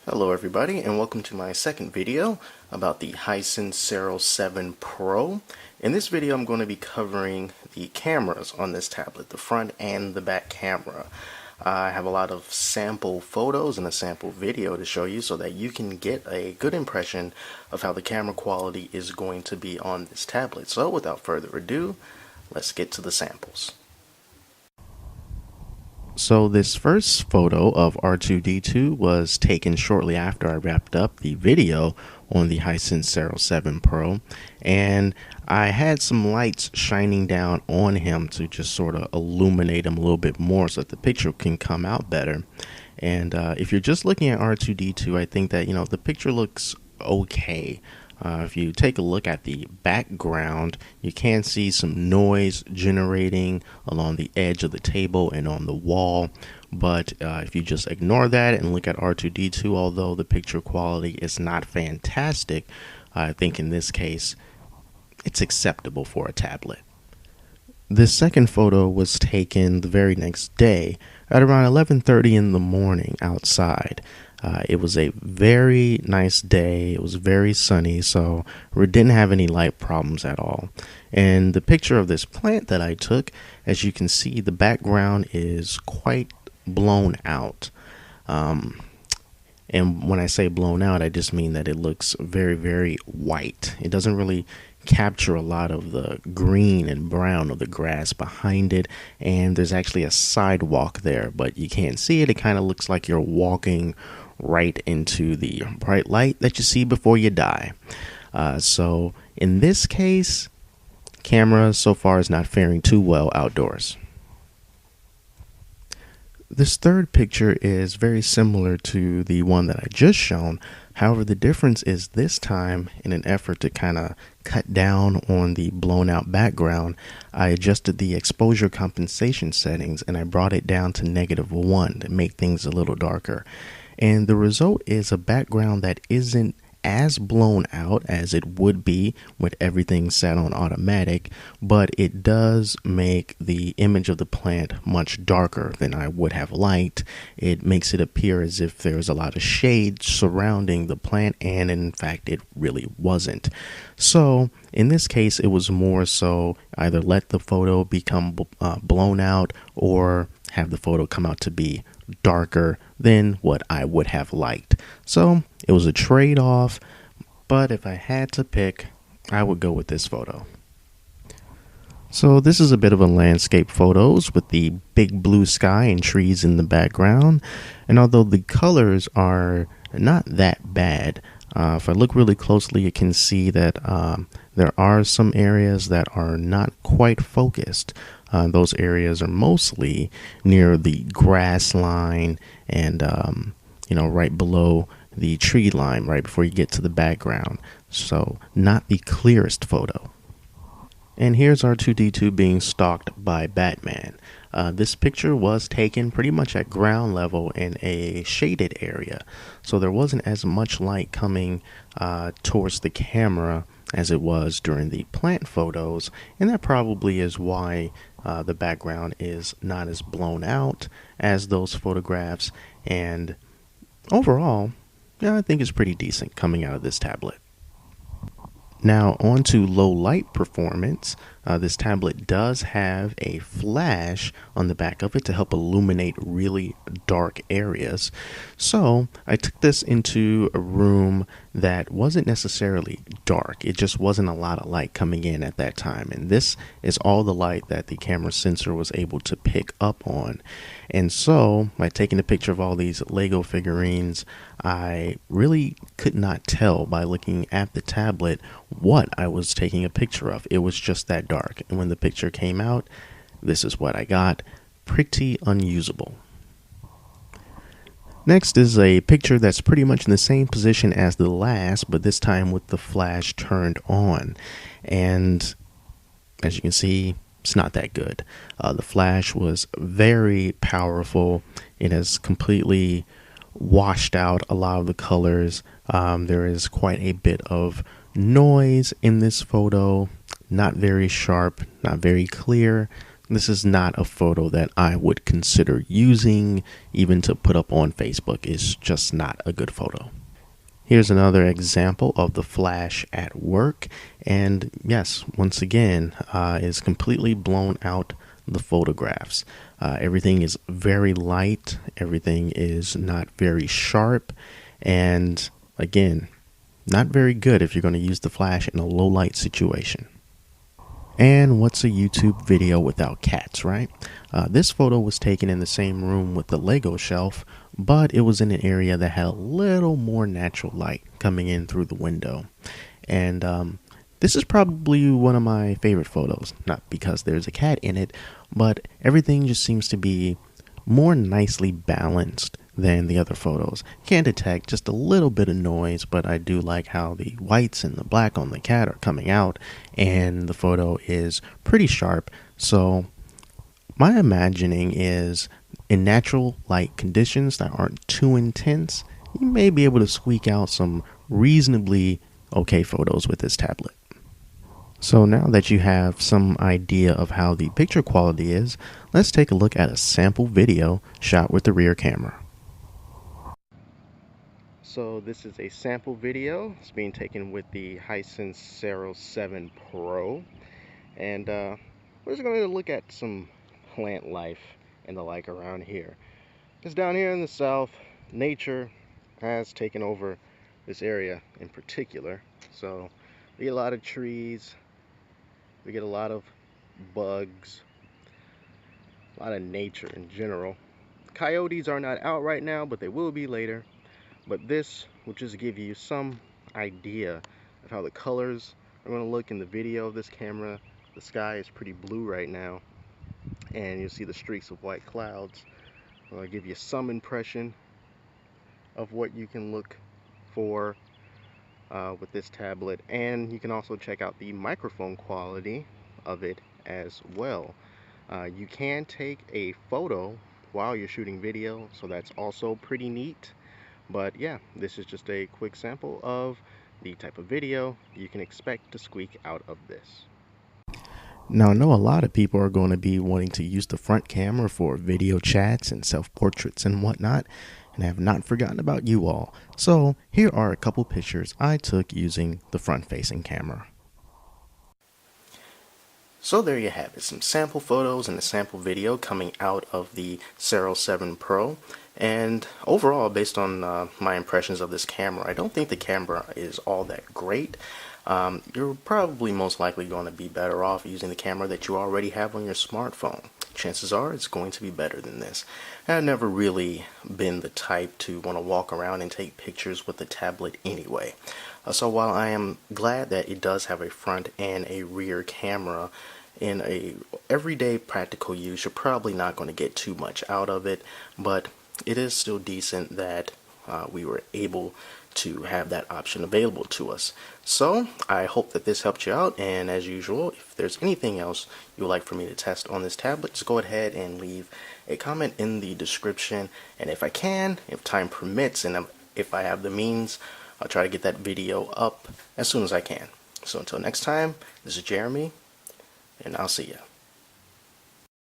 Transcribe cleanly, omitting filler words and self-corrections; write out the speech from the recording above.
Hello everybody, and welcome to my second video about the Hisense Sero 7 Pro. In this video I'm going to be covering the cameras on this tablet, the front and the back camera. I have a lot of sample photos and a sample video to show you so that you can get a good impression of how the camera quality is going to be on this tablet. So without further ado, let's get to the samples. So this first photo of R2-D2 was taken shortly after I wrapped up the video on the Hisense Sero 7 Pro, and I had some lights shining down on him to just sort of illuminate him a little bit more so that the picture can come out better. And if you're just looking at R2-D2, I think that, the picture looks okay. If you take a look at the background, you can see some noise generating along the edge of the table and on the wall. But if you just ignore that and look at R2-D2, although the picture quality is not fantastic, I think in this case it's acceptable for a tablet. This second photo was taken the very next day at around 11:30 in the morning outside. It was a very nice day. It was very sunny, so we didn't have any light problems at all. And the picture of this plant that I took, as you can see, the background is quite blown out. And when I say blown out, I just mean that it looks very, very white. It doesn't really capture a lot of the green and brown of the grass behind it, and there's actually a sidewalk there, but you can't see it. It kind of looks like you're walking right into the bright light that you see before you die. So in this case, camera so far is not faring too well outdoors. This third picture is very similar to the one that I just shown. However, the difference is this time, in an effort to kind of cut down on the blown out background, I adjusted the exposure compensation settings and I brought it down to -1 to make things a little darker. And the result is a background that isn't as blown out as it would be with everything set on automatic, but it does make the image of the plant much darker than I would have liked. It makes it appear as if there's a lot of shade surrounding the plant, and in fact it really wasn't. So in this case, it was more so either let the photo become blown out or have the photo come out to be darker than what I would have liked. So it was a trade-off, but if I had to pick, I would go with this photo. So this is a bit of a landscape photos with the big blue sky and trees in the background. And although the colors are not that bad, if I look really closely, you can see that there are some areas that are not quite focused. Those areas are mostly near the grass line and, right below the tree line, right before you get to the background. So not the clearest photo. And here's R2-D2 being stalked by Batman. This picture was taken pretty much at ground level in a shaded area, so there wasn't as much light coming towards the camera as it was during the plant photos, and that probably is why the background is not as blown out as those photographs. And overall, I think it's pretty decent coming out of this tablet. Now on to low light performance. This tablet does have a flash on the back of it to help illuminate really dark areas. So I took this into a room that wasn't necessarily dark. It just wasn't a lot of light coming in at that time. And this is all the light that the camera sensor was able to pick up on. And so by taking a picture of all these Lego figurines, I really could not tell by looking at the tablet what I was taking a picture of. It was just that dark. And when the picture came out, this is what I got. Pretty unusable. Next is a picture that's pretty much in the same position as the last, but this time with the flash turned on. And as you can see, it's not that good. The flash was very powerful. It has completely washed out a lot of the colors. There is quite a bit of noise in this photo, not very sharp, not very clear. This is not a photo that I would consider using even to put up on Facebook. It's just not a good photo. Here's another example of the flash at work, and yes, once again, is completely blown out the photographs. Everything is very light, everything is not very sharp, and again, not very good if you're going to use the flash in a low light situation. And what's a YouTube video without cats, right? This photo was taken in the same room with the Lego shelf, but it was in an area that had a little more natural light coming in through the window. And this is probably one of my favorite photos, not because there's a cat in it, but everything just seems to be more nicely balanced than the other photos. Can detect just a little bit of noise, but I do like how the whites and the black on the cat are coming out, and the photo is pretty sharp. So my imagining is in natural light conditions that aren't too intense, you may be able to squeak out some reasonably okay photos with this tablet. So now that you have some idea of how the picture quality is, let's take a look at a sample video shot with the rear camera. So this is a sample video. It's being taken with the Hisense Sero 7 Pro. And we're just going to look at some plant life and the like around here. Because down here in the south, nature has taken over this area in particular. So we get a lot of trees, we get a lot of bugs, a lot of nature in general. Coyotes are not out right now, but they will be later. But this will just give you some idea of how the colors are going to look in the video of this camera. The sky is pretty blue right now, and you'll see the streaks of white clouds. I'll give you some impression of what you can look for with this tablet, and you can also check out the microphone quality of it as well. You can take a photo while you're shooting video, so that's also pretty neat. But yeah, this is just a quick sample of the type of video you can expect to squeak out of this. Now, I know a lot of people are going to be wanting to use the front camera for video chats and self-portraits and whatnot, and I have not forgotten about you all. So here are a couple pictures I took using the front-facing camera. So there you have it, some sample photos and a sample video coming out of the Sero 7 Pro. And overall, based on my impressions of this camera, I don't think the camera is all that great. You're probably most likely going to be better off using the camera that you already have on your smartphone. Chances are it's going to be better than this. I've never really been the type to want to walk around and take pictures with the tablet anyway. So while I am glad that it does have a front and a rear camera, in a everyday practical use, you're probably not going to get too much out of it, but it is still decent that we were able to have that option available to us. So I hope that this helped you out, and as usual, if there's anything else you would like for me to test on this tablet, just go ahead and leave a comment in the description, and if I can, if time permits, and if I have the means, I'll try to get that video up as soon as I can. So until next time, this is Jeremy, and I'll see you.